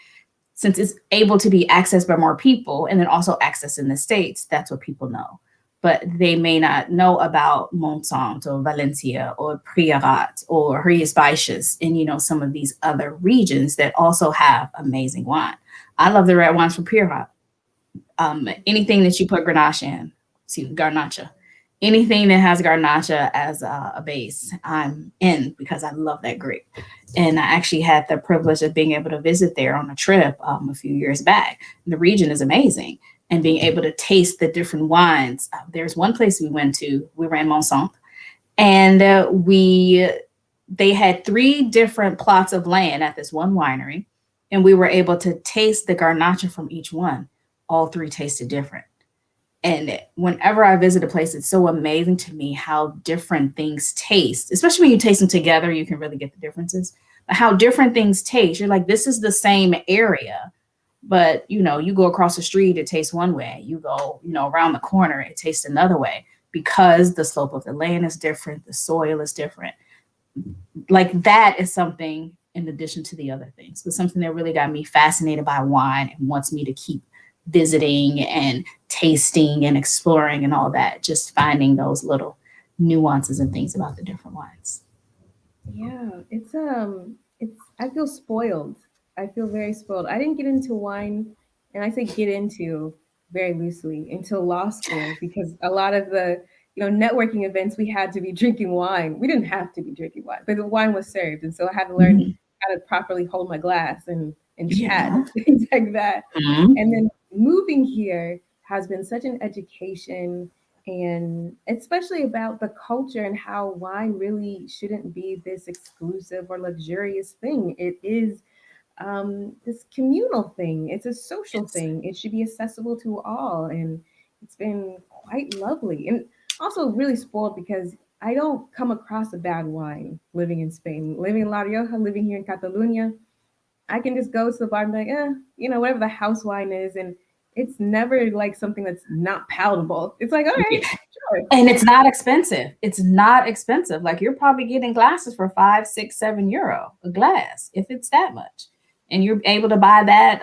since it's able to be accessed by more people and then also accessed in the States, that's what people know. But they may not know about Montsant or Valencia or Priorat or Rías Baixas and, some of these other regions that also have amazing wine. I love the red wines from Priorat. Anything that you put Grenache in, Garnacha, anything that has Garnacha as a base, I'm in because I love that grape. And I actually had the privilege of being able to visit there on a trip a few years back. The region is amazing, and being able to taste the different wines. There's one place we went to. We were in Montsant, and they had 3 different plots of land at this one winery, and we were able to taste the Garnacha from each one. All 3 tasted different. And whenever I visit a place, it's so amazing to me how different things taste, especially when you taste them together, you can really get the differences. But how different things taste. You're like, this is the same area, but you go across the street, it tastes one way. You go, around the corner, it tastes another way because the slope of the land is different, the soil is different. Like that is something in addition to the other things, but something that really got me fascinated by wine and wants me to keep visiting and tasting and exploring and all that, just finding those little nuances and things about the different wines. Yeah, it's I feel spoiled. I feel very spoiled. I didn't get into wine, and I say get into very loosely until law school because a lot of the, networking events we had to be drinking wine. We didn't have to be drinking wine, but the wine was served, and so I had to learn Mhm. how to properly hold my glass and chat, Yeah. things like that. Mhm. And then moving here has been such an education, and especially about the culture and how wine really shouldn't be this exclusive or luxurious thing. It is this communal thing. It's a social It's thing. It should be accessible to all, and it's been quite lovely. And also really spoiled because I don't come across a bad wine living in Spain, living in La Rioja, living here in Catalonia. I can just go to the bar and be like, whatever the house wine is, and it's never like something that's not palatable. It's like, all yeah. right, sure. And it's not expensive. It's not expensive. Like you're probably getting glasses for 5, 6, 7 euro a glass, if it's that much. And you're able to buy that.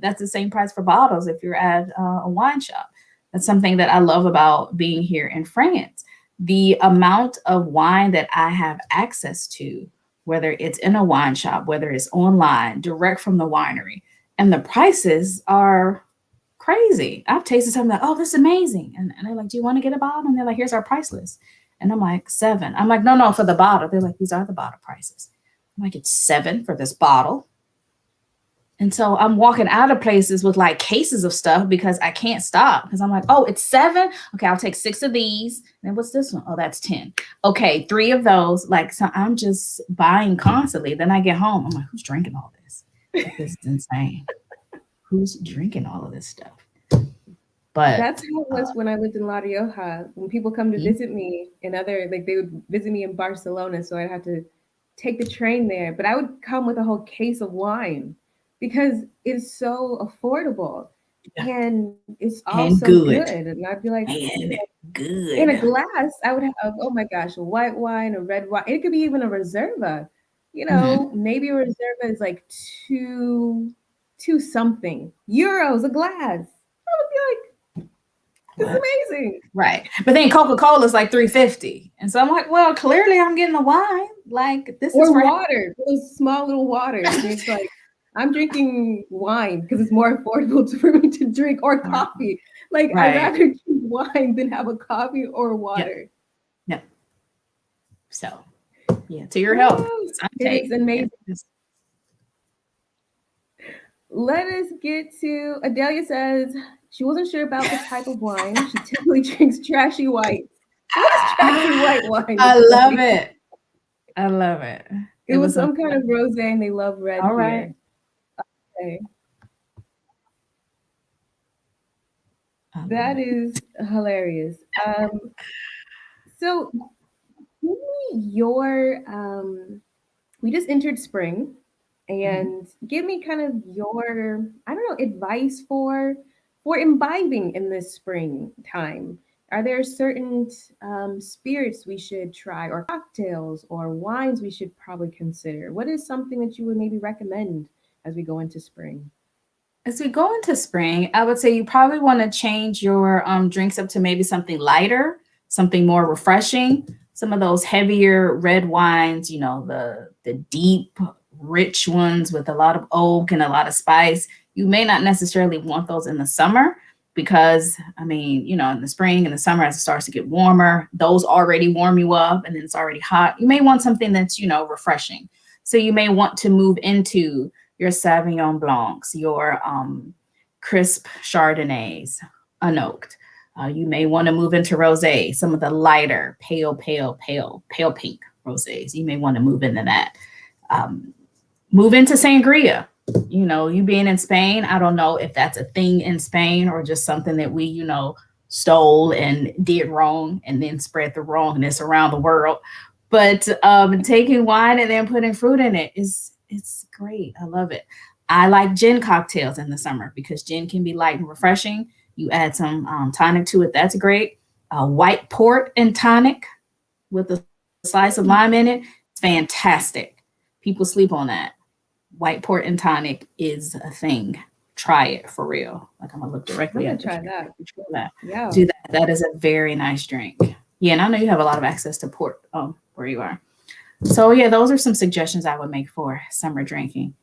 That's the same price for bottles if you're at a wine shop. That's something that I love about being here in France. The amount of wine that I have access to, whether it's in a wine shop, whether it's online, direct from the winery, and the prices are crazy. I've tasted something like, oh, this is amazing. And they're like, do you want to get a bottle? And they're like, here's our price list. And I'm like, seven. I'm like, no, no, for the bottle. They're like, these are the bottle prices. I'm like, it's seven for this bottle. And so I'm walking out of places with like cases of stuff because I can't stop because I'm like, oh, it's seven. Okay, I'll take six of these. And what's this one? Oh, that's 10. Okay, three of those. Like, so I'm just buying constantly. Then I get home. I'm like, who's drinking all this? Like, this is insane. Who's drinking all of this stuff? But That's how it was when I lived in La Rioja. When people come to visit me in other, like they would visit me in Barcelona, so I'd have to take the train there. But I would come with a whole case of wine because it's so affordable yeah, and it's also and good. good. And I'd be like, And in a good. glass, I would have, oh my gosh, a white wine, a red wine. It could be even a Reserva. Mhm. Maybe a Reserva is like two something euros a glass. I would be like, this is What? amazing. Right. But then Coca-Cola is like 350. And so I'm like, well, clearly I'm getting the wine. Like this is Or for water, those small little waters. And it's like, I'm drinking wine because it's more affordable for me to drink, or coffee. Like, I'd right. rather drink wine than have a coffee or Yep. water. Yep. So yeah, to your health. Oh, it is Take. amazing. Let us get to Adelia says she wasn't sure about the type of wine. She typically drinks trashy whites. What is trashy white wine, I love Adelia? it. I love it. It It was was some kind of rosé, and they love red all right. here. Okay. I love That it. is hilarious. So give me your we just entered spring, Mhm. and give me kind of your, I don't know, advice for imbibing in this springtime. Are there certain spirits we should try, or cocktails or wines we should probably consider? What is something that you would maybe recommend as we go into spring? As we go into spring, I would say you probably want to change your drinks up to maybe something lighter, something more refreshing. Some of those heavier red wines, the deep, rich ones with a lot of oak and a lot of spice. You may not necessarily want those in the summer because, I mean, in the spring and the summer as it starts to get warmer, those already warm you up and then it's already hot. You may want something that's, refreshing. So you may want to move into your Sauvignon Blancs, your crisp Chardonnays, unoaked. You may want to move into rosé, some of the lighter, pale pink rosés. You may want to move into that. Move into sangria. You being in Spain, I don't know if that's a thing in Spain or just something that we, stole and did wrong and then spread the wrongness around the world. But taking wine and then putting fruit in it is it's great. I love it. I like gin cocktails in the summer because gin can be light and refreshing. You add some tonic to it. That's great. White port and tonic with a slice of lime in it. It's fantastic. People sleep on that. White port and tonic is a thing. Try it for real. Like I'm gonna look I'm directly gonna at the try drink. that. Yeah. Do that. That is a very nice drink. Yeah, and I know you have a lot of access to port where you are. So yeah, those are some suggestions I would make for summer drinking.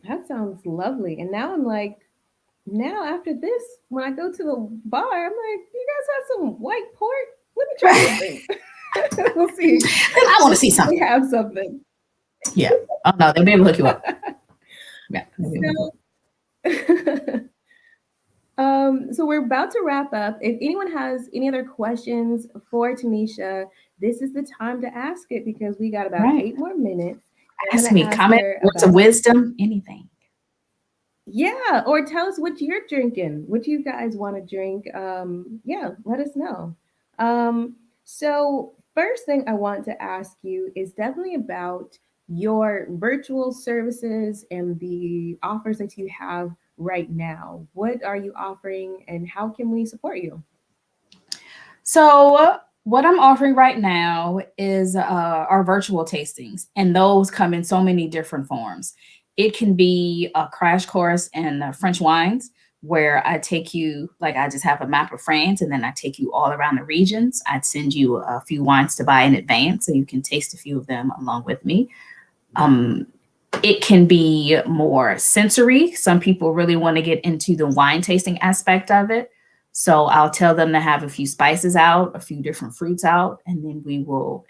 That sounds lovely. And now I'm like, now after this, when I go to the bar, I'm like, you guys have some white port? Let me try Right. something. We'll see. I want to see They something. have something. Yeah. Oh no, they'll be able to hook you up. Yeah. They'll be able to hook So, so we're about to wrap up. If anyone has any other questions for Tanisha, this is the time to ask it because we got you about up. Right. 8 more minutes. I'm Ask going to me, ask comment, her words of about, wisdom, anything. yeah, or tell us what you're drinking, what you guys want to drink. Yeah, let us know. So first thing I want to ask you is definitely about your virtual services and the offers that you have right now. What are you offering and how can we support you? So what I'm offering right now is our virtual tastings, and those come in so many different forms. It can be a crash course in French wines, where I take you, like I just have a map of France and then I take you all around the regions. I'd send you a few wines to buy in advance so you can taste a few of them along with me. Um, it can be more sensory. Some people really want to get into the wine tasting aspect of it. So I'll tell them to have a few spices out, a few different fruits out, and then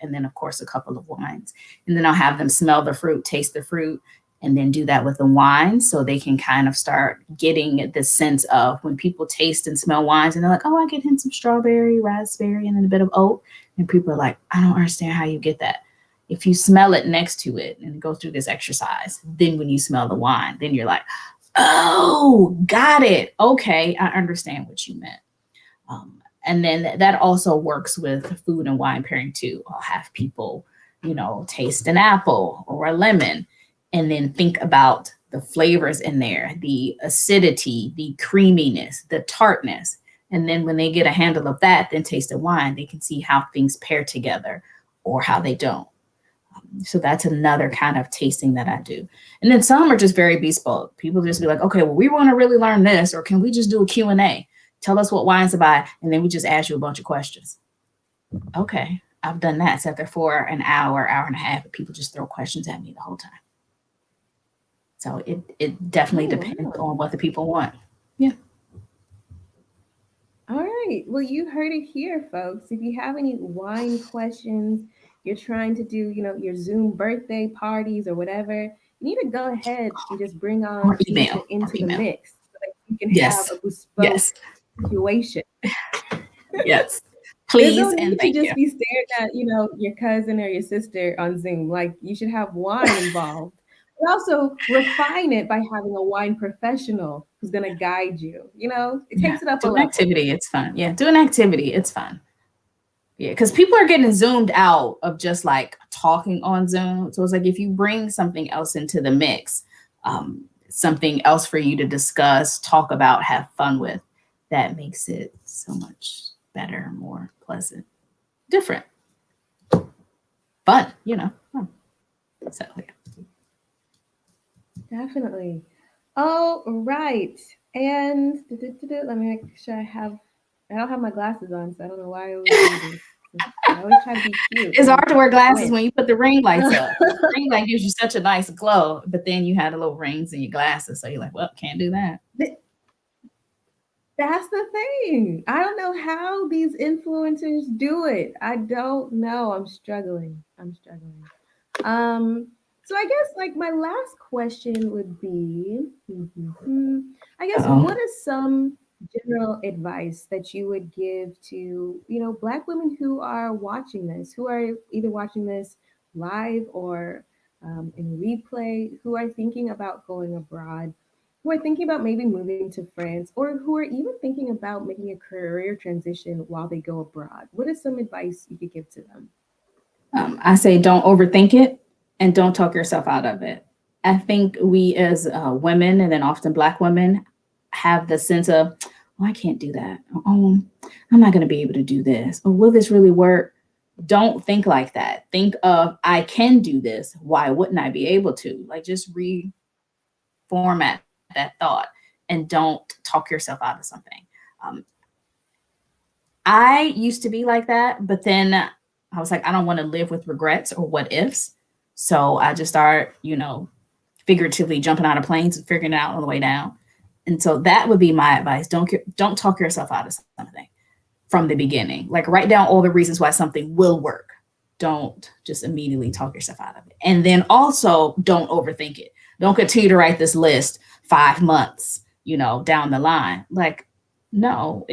and then of course, a couple of wines. And then I'll have them smell the fruit, taste the fruit, and then do that with the wine so they can kind of start getting the sense of when people taste and smell wines and they're like, oh, I get hints of strawberry, raspberry, and then a bit of oak. And people are like, I don't understand how you get that. If you smell it next to it and go through this exercise, then when you smell the wine, then you're like, oh, got it. Okay, I understand what you meant. Um, and then that also works with food and wine pairing too. I'll have people, taste an apple or a lemon and then think about the flavors in there, the acidity, the creaminess, the tartness. And then when they get a handle of that, then taste the wine, they can see how things pair together or how they don't. So that's another kind of tasting that I do. And then some are just very bespoke. People just be like, okay, well, we want to really learn this, or can we just do a Q&A? Tell us what wines to buy, and then we just ask you a bunch of questions. Okay, I've done that. Sat there for an hour, hour and a half, and people just throw questions at me the whole time. So it definitely Oh, depends wow. on what the people want. Yeah. All right. Well, you heard it here, folks. If you have any wine questions, you're trying to do, your Zoom birthday parties or whatever, you need to go ahead and just bring Or on email. Tanisha Or into the email. mix so that you can have Yes. a bespoke Yes. situation. Yes. There's Please no and need to thank you. just be staring at, your cousin or your sister on Zoom. Like you should have wine involved. But also refine it by having a wine professional who's gonna guide you. It Yeah. takes it up a Do an level. activity. It's fun. Yeah. Do an activity. It's fun. Yeah, because people are getting zoomed out of just like talking on Zoom. So it's like if you bring something else into the mix, something else for you to discuss, talk about, have fun with, that makes it so much better, more pleasant, different, fun, fun. So yeah. Definitely. All right. And let me make sure I don't have my glasses on, so I don't know why I always do this. I always try to be cute It's and hard to wear glasses squint. when you put the ring lights up. The ring light gives you such a nice glow, but then you had the little rings in your glasses. So you're like, well, can't do that. That's the thing. I don't know how these influencers do it. I don't know. I'm struggling. I'm struggling. Um, so I guess like my last question would be, I guess Oh. what is some general advice that you would give to, Black women who are watching this, who are either watching this live or in replay, who are thinking about going abroad, who are thinking about maybe moving to France, or who are even thinking about making a career transition while they go abroad? What is some advice you could give to them? I say don't overthink it and don't talk yourself out of it. I think we as women, and then often Black women, have the sense of, oh, I can't do that. Oh, I'm not going to be able to do this. Or will this really work? Don't think like that. Think of, I can do this. Why wouldn't I be able to? Like just reformat that thought and don't talk yourself out of something. Um, I used to be like that, but then I was like, I don't want to live with regrets or what ifs. So I just start, figuratively jumping out of planes and figuring it out on the way down. And so that would be my advice. Don't talk yourself out of something from the beginning. Like write down all the reasons why something will work. Don't just immediately talk yourself out of it. And then also don't overthink it. Don't continue to write this list 5 months, down the line. Like, no,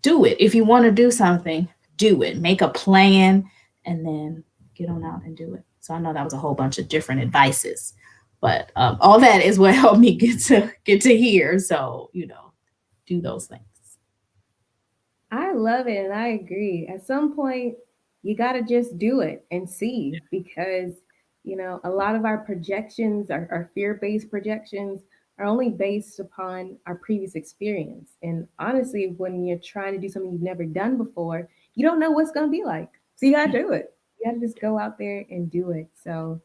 do it. If you want to do something, do it. Make a plan and then get on out and do it. So I know that was a whole bunch of different advices, but all that is what helped me get to here. So do those things. I love it and I agree. At some point, you got to just do it and see because, a lot of our projections, our fear based projections, are only based upon our previous experience. And honestly, when you're trying to do something you've never done before, you don't know what's going to be like. So you got to do it. You got to just go out there and do it. So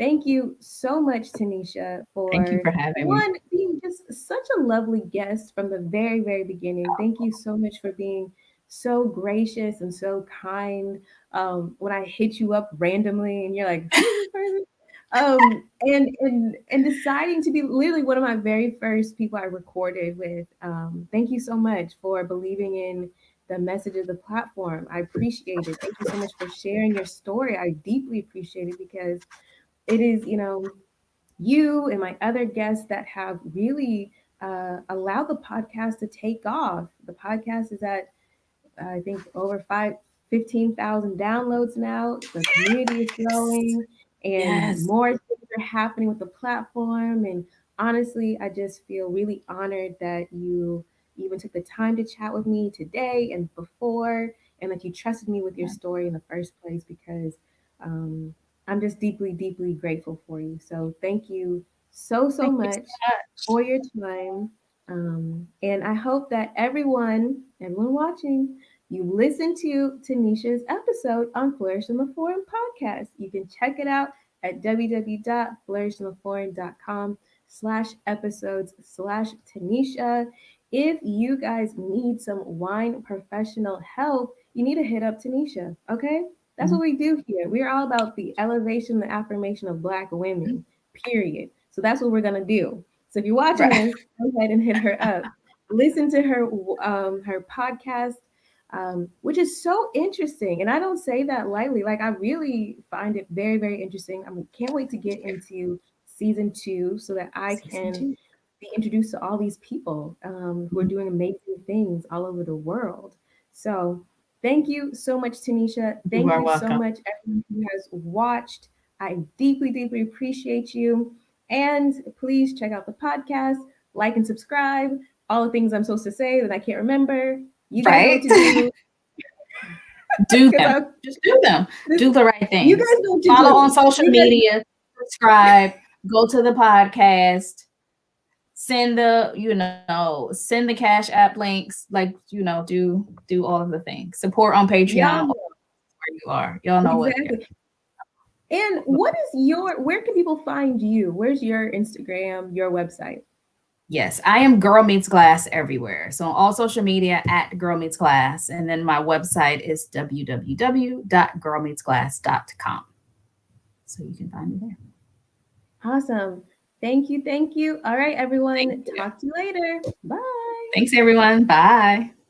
Thank you so much, Tanisha, Thank you for for having me. one, being just such a lovely guest from the very, very beginning. Thank you so much for being so gracious and so kind. When I hit you up randomly and you're like, who is this person? And deciding to be literally one of my very first people I recorded with. Thank you so much for believing in the message of the platform. I appreciate it. Thank you so much for sharing your story. I deeply appreciate it because it is, you and my other guests that have really allowed the podcast to take off. The podcast is at I think over 15,000 downloads now. The community is growing and Yes. more things are happening with the platform. And honestly, I just feel really honored that you even took the time to chat with me today and before, and that you trusted me with your story in the first place because um, I'm just deeply, deeply grateful for you. So thank you so, so Thank you so much much. for your time. And I hope that everyone watching, you listen to Tanisha's episode on Flourish in the Foreign podcast. You can check it out at www.flourishintheforeign.com/episodes/Tanisha. If you guys need some wine professional help, you need to hit up Tanisha, okay? That's what Mhm. we do here. We're all about the elevation and affirmation of Black women, period. So that's what we're going to do. So if you're watching Right. this, go ahead and hit her up. Listen to her podcast, which is so interesting. And I don't say that lightly. Like I really find it very, very interesting. I can't wait to get into season two so that I Season can two. be introduced to all these people who are Mhm. doing amazing things all over the world. So thank you so much, Tanisha. You Thank are you so welcome. much, everyone who has watched. I deeply, deeply appreciate you. And please check out the podcast, like and subscribe, all the things I'm supposed to say that I can't remember. You guys know what Right? to do Do because them. I Just do them. this Do the right you things. guys know what to Follow on do. social You guys media, subscribe, go to the podcast, send send the cash app links, like, do all of the things. Support on Patreon y'all know where you are. Y'all know what. exactly. And what is where can people find you? Where's your Instagram, your website? Yes, I am Girl Meets Glass everywhere. So on all social media at Girl Meets Glass. And then my website is www.girlmeetsglass.com. So you can find me there. Awesome. Thank you. Thank you. All right, Thank everyone. you. Talk to you later. Bye. Thanks, everyone. Bye.